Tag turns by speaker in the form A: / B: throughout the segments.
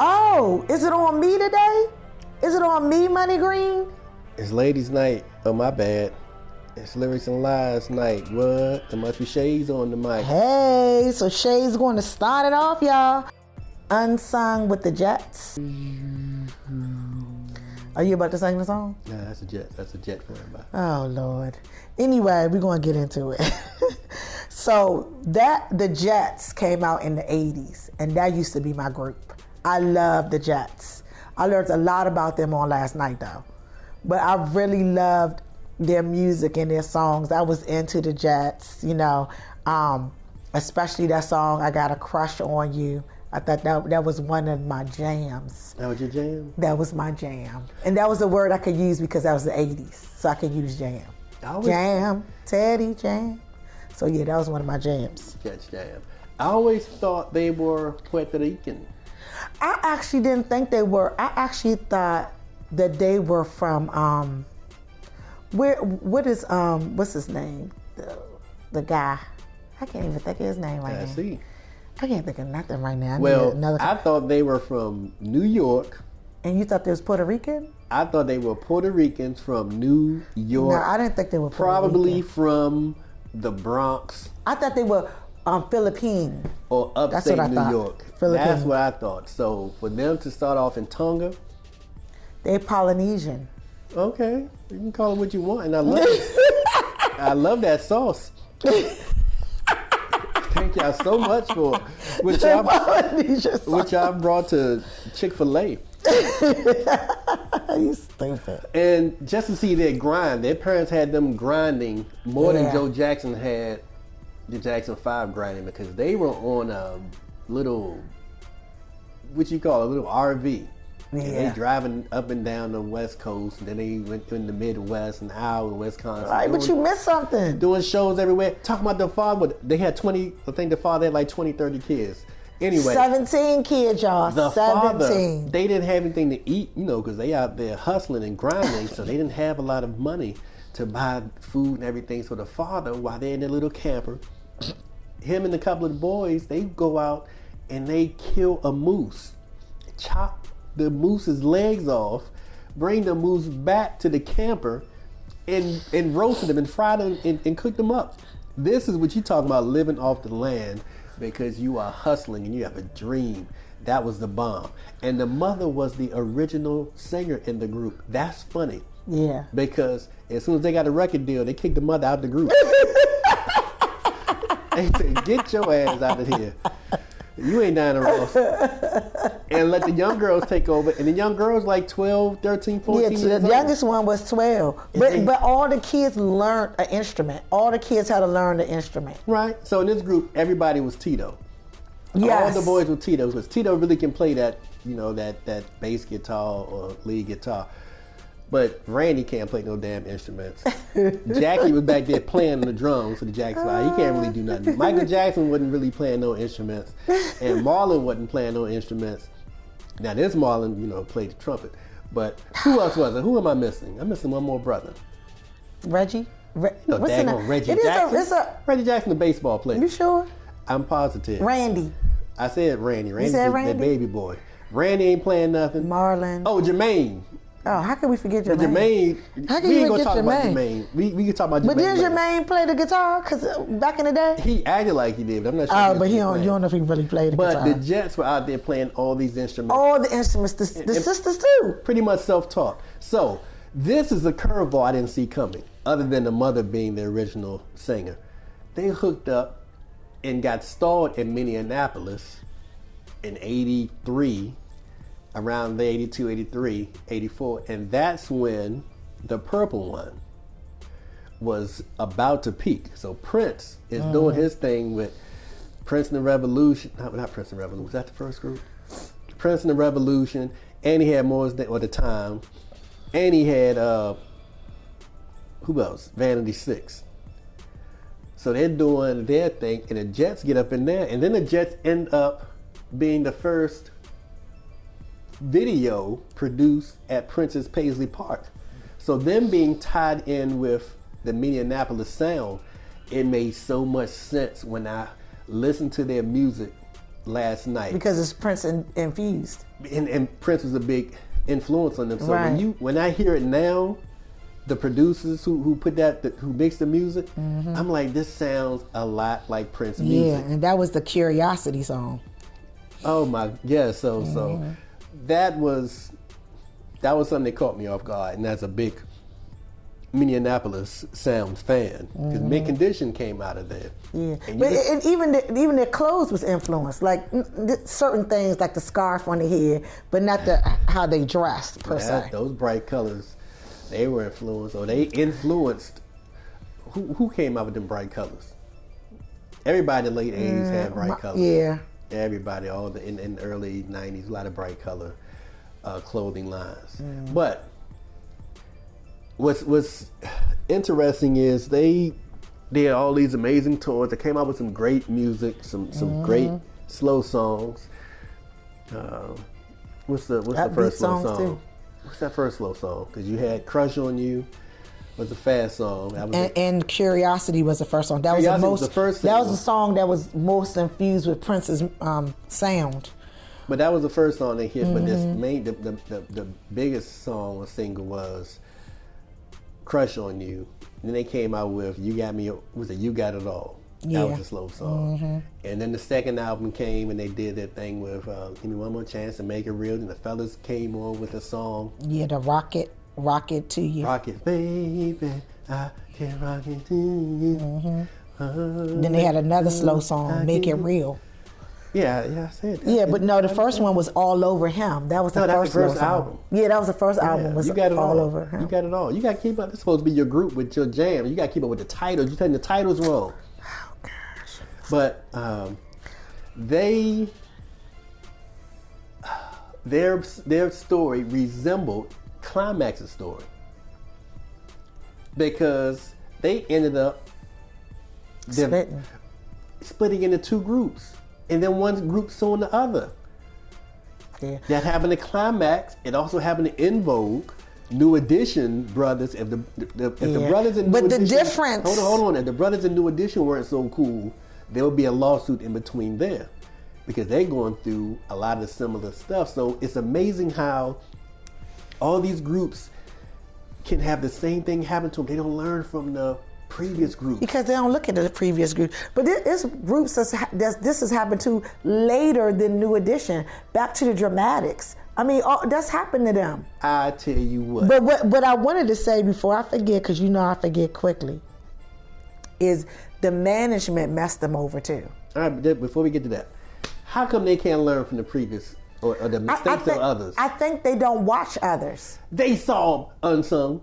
A: Oh, is it on me today? Is it on me, Money Green?
B: It's ladies' night. Oh, my bad. It's Lyrics and Lies night. What? There must be Shayz on the mic.
A: Hey, so Shay's going to start it off, y'all. Unsung with the Jets. Are you about to sing the song?
B: Nah, that's a jet. That's a jet for everybody.
A: Oh, Lord. Anyway, we're going to get into it. So the Jets came out in the 80s, and that used to be my group. I love the Jets. I learned a lot about them on last night, though. But I really loved their music and their songs. I was into the Jets, you know, especially that song, I Got a Crush on You. I thought that was one of my jams.
B: That was your jam?
A: That was my jam. And that was a word I could use because that was the 80s, so I could use jam. Jam, Teddy, jam. So yeah, that was one of my jams.
B: Jets jam. I always thought they were Puerto Rican.
A: I actually didn't think they were. I actually thought that they were from, what's his name? The guy. I can't even think of his name right now.
B: I see.
A: I can't think of nothing right now.
B: I thought they were from New York.
A: And you thought they was Puerto Rican?
B: I thought they were Puerto Ricans from New York.
A: No, I didn't think they were Puerto
B: Probably
A: Rican.
B: From the Bronx.
A: I thought they were Philippine.
B: Or upstate New York.
A: Philippine.
B: That's what I thought. So for them to start off in Tonga.
A: They're Polynesian.
B: Okay. You can call it what you want. And I love it. I love that sauce. Thank y'all so much for which y'all brought to Chick-fil-A.
A: You stupid.
B: And just to see their grind, their parents had them grinding more than Joe Jackson had the Jackson 5 grinding, because they were on a little, what you call a little RV. Yeah. And they driving up and down the West Coast, and then they went in the Midwest and out in Wisconsin.
A: Right, but you missed something.
B: Doing shows everywhere. Talking about the father, they had 20, I think the father had like 20, 30 kids. Anyway.
A: 17 kids, y'all.
B: The
A: 17.
B: father, they didn't have anything to eat, you know, because they out there hustling and grinding, so they didn't have a lot of money to buy food and everything. So the father, while they're in their little camper, him and a couple of the boys, they go out and they kill a moose, chop the moose's legs off, bring the moose back to the camper, and roasted them and fried them and cooked them up. This is what you talking about, living off the land because you are hustling and you have a dream. That was the bomb. And the mother was the original singer in the group. That's funny.
A: Yeah.
B: Because as soon as they got a record deal, they kicked the mother out the group. They said, get your ass out of here. You ain't Diana Ross. And let the young girls take over. And the young girls like 12, 13, 14 years old.
A: The youngest one was 12. But all the kids learned an instrument. All the kids had to learn the instrument.
B: Right. So in this group, everybody was Tito.
A: Yes.
B: All the boys were Tito, because Tito really can play that, you know, that bass guitar or lead guitar. But Randy can't play no damn instruments. Jackie was back there playing the drums for the Jackson 5. He can't really do nothing. Michael Jackson wasn't really playing no instruments. And Marlon wasn't playing no instruments. Now this Marlon, you know, played the trumpet. But who else was it? Who am I missing? I'm missing one more brother.
A: Reggie?
B: What's his name? Reggie Jackson? Reggie Jackson, the baseball player.
A: You sure?
B: I'm positive.
A: Randy.
B: I said Randy. Randy's
A: Randy?
B: the baby boy. Randy ain't playing nothing.
A: Marlon.
B: Oh, Jermaine.
A: Oh, how can we forget Jermaine?
B: Jermaine, we ain't gonna talk about Jermaine. We can talk about Jermaine.
A: But did
B: later.
A: Jermaine play the guitar? Because back in the day,
B: he acted like he did, but I'm not sure.
A: Oh, but you don't know if he really played the guitar.
B: But the Jets were out there playing all these instruments.
A: All the instruments, the sisters too.
B: Pretty much self-taught. So this is a curveball I didn't see coming, other than the mother being the original singer. They hooked up and got stalled in Minneapolis in '83. Around the 82, 83, 84, and that's when the purple one was about to peak. So Prince is doing his thing with Prince and the Revolution. Not Prince and the Revolution. Was that the first group? Prince and the Revolution, and he had Morris Day at the time, and he had who else? Vanity 6. So they're doing their thing, and the Jets get up in there, and then the Jets end up being the first video produced at Prince's Paisley Park. So them being tied in with the Minneapolis sound, it made so much sense when I listened to their music last night.
A: Because it's Prince infused.
B: and Prince was a big influence on them. So
A: Right.
B: when I hear it now, the producers who put who mixed the music, I'm like, this sounds a lot like Prince music.
A: Yeah, and that was the Curiosity song.
B: Oh my, yeah. So that was something that caught me off guard, and that's a big Minneapolis sound fan because Mint Condition came out of there.
A: Yeah, and even their clothes was influenced, like certain things, like the scarf on the head, but not how they dressed per se.
B: Those bright colors, they were influenced, or they influenced. Who came out with them bright colors? Everybody in the late '80s had bright colors.
A: Yeah.
B: Everybody, in the early '90s, a lot of bright color clothing lines. But what's interesting is they had all these amazing tours. They came out with some great music, some great slow songs. What's the first slow song?
A: Too.
B: What's that first slow song? Because you had "Crush on You" was a fast song. That was
A: And Curiosity was the first song. That was the most.
B: Was the first
A: that was the song that was most infused with Prince's sound.
B: But that was the first song they hit. But the biggest song or single was "Crush on You." And then they came out with "You Got Me." Was it "You Got It All"?
A: Yeah.
B: That was a slow song. And then the second album came, and they did that thing with "Give Me One More Chance to Make It Real." And the fellas came on with a song.
A: Yeah, the Rock It to You.
B: Rock it, baby, I can rock it to you.
A: Then they had another slow song, Make It Real.
B: Yeah, I said that.
A: Yeah, but no, the first one was All Over Him. That was the first
B: slow
A: album.
B: song.
A: Yeah, that was the first album. Was
B: You Got It
A: all Over Him.
B: You got it all. You got to keep up. This is supposed to be your group with your jam. You got to keep up with the titles. You're telling the titles wrong.
A: Oh gosh.
B: But their story resembled Climax's story because they ended up splitting into two groups, and then one group suing the other.
A: Yeah.
B: That happened to Climax. It also happened to In Vogue, New Edition brothers. If the brothers in New
A: but
B: Edition,
A: the difference.
B: Hold on. If the brothers in New Edition weren't so cool, there would be a lawsuit in between there because they're going through a lot of similar stuff. So it's amazing how all these groups can have the same thing happen to them. They don't learn from the previous group
A: because they don't look at the previous group. But there's groups this has happened to later than New Edition, back to the Dramatics. I mean, that's happened to them.
B: I tell you what.
A: But what I wanted to say before I forget, because you know I forget quickly, is the management messed them over too.
B: All right, before we get to that, how come they can't learn from the previous or the mistakes of others?
A: I think they don't watch others.
B: They saw Unsung.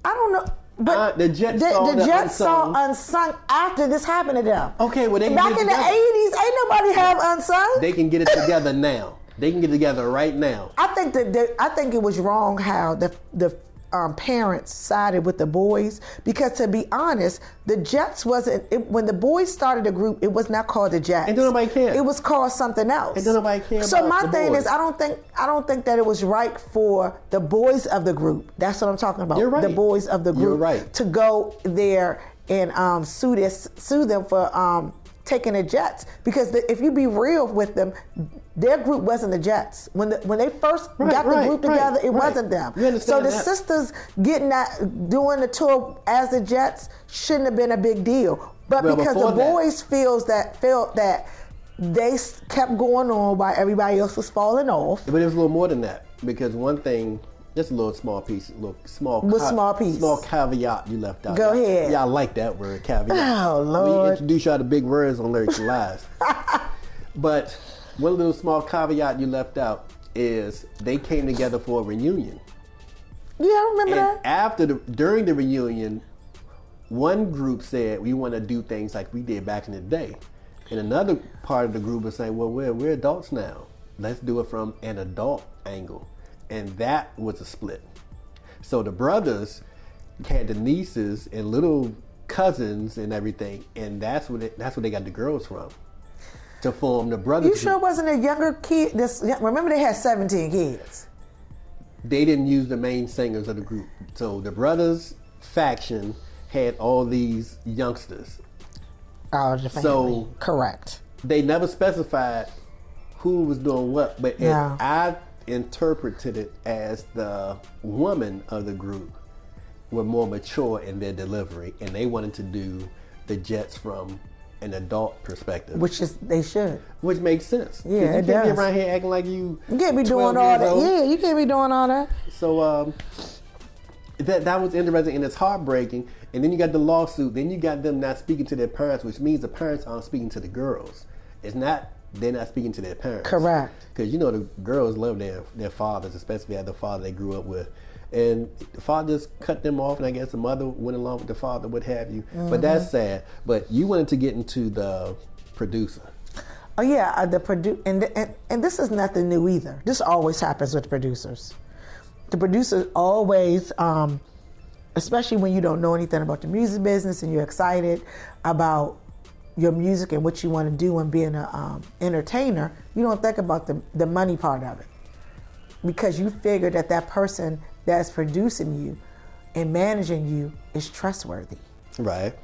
A: I don't know. But
B: the Jets saw
A: Unsung after this happened to them.
B: Okay, well,
A: back in the 80s, ain't nobody have Unsung.
B: They can get it together now. They can get it together right now.
A: I think it was wrong how the parents sided with the boys, because to be honest, the Jets when the boys started the group, it was not called the Jets.
B: And nobody cared.
A: It was called something else.
B: And nobody cared.
A: So
B: about
A: my thing
B: boys.
A: is, I don't think that it was right for the boys of the group. That's what I'm talking about.
B: You're right.
A: The boys of the group.
B: You're right.
A: To go there and sue them for taking the Jets, because if you be real with them, their group wasn't the Jets. When they first got the group together, it wasn't them. So the sisters doing the tour as the Jets shouldn't have been a big deal. But because the boys felt that they kept going on while everybody else was falling off.
B: But it was a little more than that, because one thing, just a little small piece, small caveat you left out.
A: Go ahead.
B: Y'all like that word, caveat.
A: Oh, Lord.
B: We introduce y'all to big words on Lyrics and Lies. But one little small caveat you left out is they came together for a reunion.
A: Yeah, I remember
B: that. During the reunion, one group said, we want to do things like we did back in the day. And another part of the group was saying, well, we're adults now. Let's do it from an adult angle. And that was a split. So the brothers had the nieces and little cousins and everything, and that's where they got the girls from, to form the brothers.
A: You sure wasn't a younger kid? Remember, they had 17 kids.
B: They didn't use the main singers of the group. So the brothers faction had all these youngsters.
A: Oh, the family.
B: So
A: correct.
B: They never specified who was doing what, but
A: Yeah.
B: I interpreted it as the woman of the group were more mature in their delivery, and they wanted to do the Jets from an adult perspective,
A: They should.
B: which makes sense. 'Cause
A: Yeah,
B: you
A: it
B: can't
A: does.
B: be around here acting like you.
A: You can't be
B: 12
A: doing all
B: years
A: that.
B: old.
A: Yeah, you can't be doing all that.
B: So that was interesting, and it's heartbreaking. And then you got the lawsuit. Then you got them not speaking to their parents, which means the parents aren't speaking to the girls. It's not they're not speaking to their parents.
A: Correct.
B: Because you know the girls love their fathers, especially the father they grew up with. And the father just cut them off, and I guess the mother went along with the father, what have you. But that's sad. But you wanted to get into the producer.
A: Oh yeah, and this is nothing new either. This always happens with producers. The producers always, especially when you don't know anything about the music business and you're excited about your music and what you want to do and being an entertainer, you don't think about the money part of it, because you figure that person that's producing you and managing you is trustworthy.
B: Right.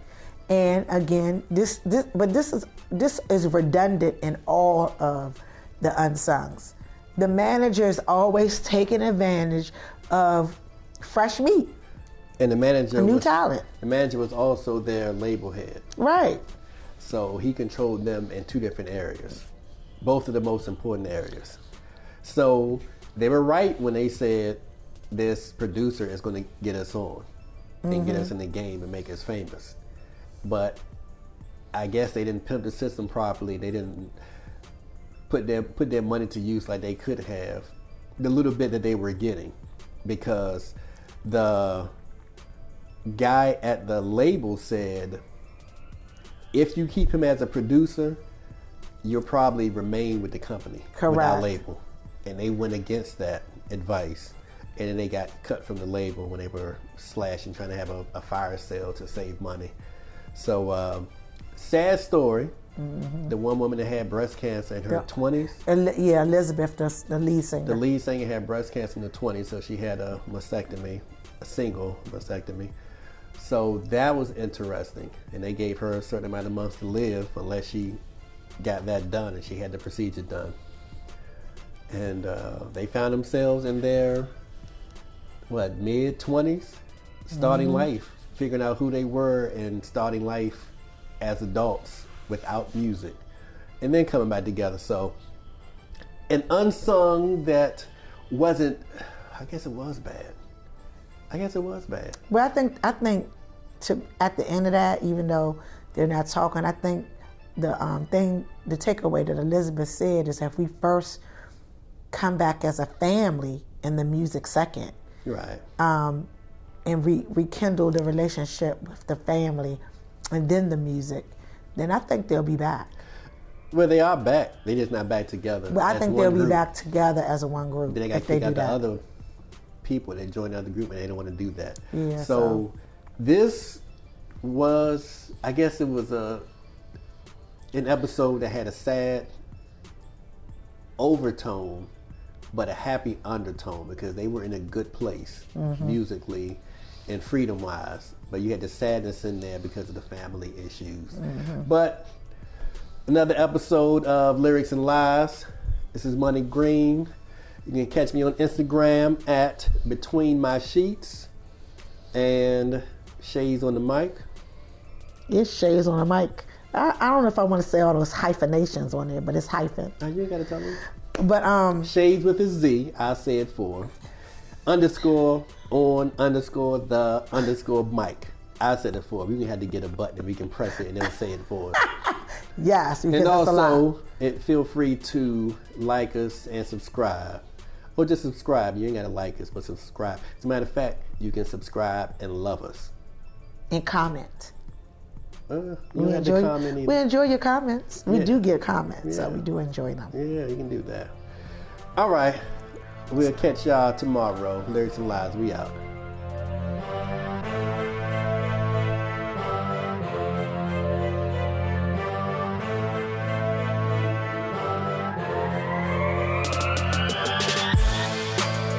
A: And again, this is redundant in all of the Unsungs. The manager is always taking advantage of fresh meat,
B: And the manager
A: new talent.
B: The manager was also their label head.
A: Right.
B: So he controlled them in two different areas, both of the most important areas. So they were right when they said this producer is going to get us on and get us in the game and make us famous. But I guess they didn't pimp the system properly. They didn't put their money to use like they could have, the little bit that they were getting, because the guy at the label said, if you keep him as a producer, you'll probably remain with the company, with our
A: Correct.
B: label. And they went against that advice, and then they got cut from the label when they were slashing, trying to have a fire sale to save money. So sad story. The one woman that had breast cancer in her 20s.
A: Yeah, Elizabeth, the lead singer.
B: The lead singer had breast cancer in the 20s, so she had a mastectomy, a single mastectomy. So that was interesting, and they gave her a certain amount of months to live unless she got that done, and she had the procedure done. And they found themselves in their mid-20s, starting life, figuring out who they were and starting life as adults without music, and then coming back together. So an unsung that wasn't, I guess it was bad.
A: Well, I think at the end of that, even though they're not talking, I think the takeaway that Elizabeth said is if we first come back as a family and the music second,
B: Right.
A: And rekindle the relationship with the family and then the music, then I think they'll be back.
B: Well, they are back. They're just not back together.
A: But I
B: as
A: think
B: one
A: they'll be
B: group.
A: back together as a one group.
B: Then they got
A: if
B: to kick
A: do
B: out the
A: that.
B: other people that joined the other group, and they don't want to do that.
A: Yeah,
B: So this was, I guess it was an episode that had a sad overtone, but a happy undertone, because they were in a good place musically and freedom-wise. But you had the sadness in there because of the family issues. But another episode of Lyrics and Lies. This is Money Green. You can catch me on Instagram at Between My Sheets, and Shayz on the mic.
A: It's Shayz on the mic. I don't know if I want to say all those hyphenations on there, but it's hyphen.
B: Oh, you ain't gotta tell me.
A: But
B: Shayz with a Z, I say it for. Underscore on underscore the underscore mic. I said it for. We had to get a button and we can press it and they'll say it for us.
A: yes, because
B: And
A: that's a lot.
B: also, feel free to like us and subscribe. Or just subscribe. You ain't gotta like us, but subscribe. As a matter of fact, you can subscribe and love us.
A: And comment.
B: You don't have to comment either.
A: We enjoy your comments. We
B: Yeah.
A: do get comments, so
B: Yeah.
A: we do enjoy them.
B: Yeah, you can do that. All right. We'll catch y'all tomorrow. Lyrics and Lies, we out.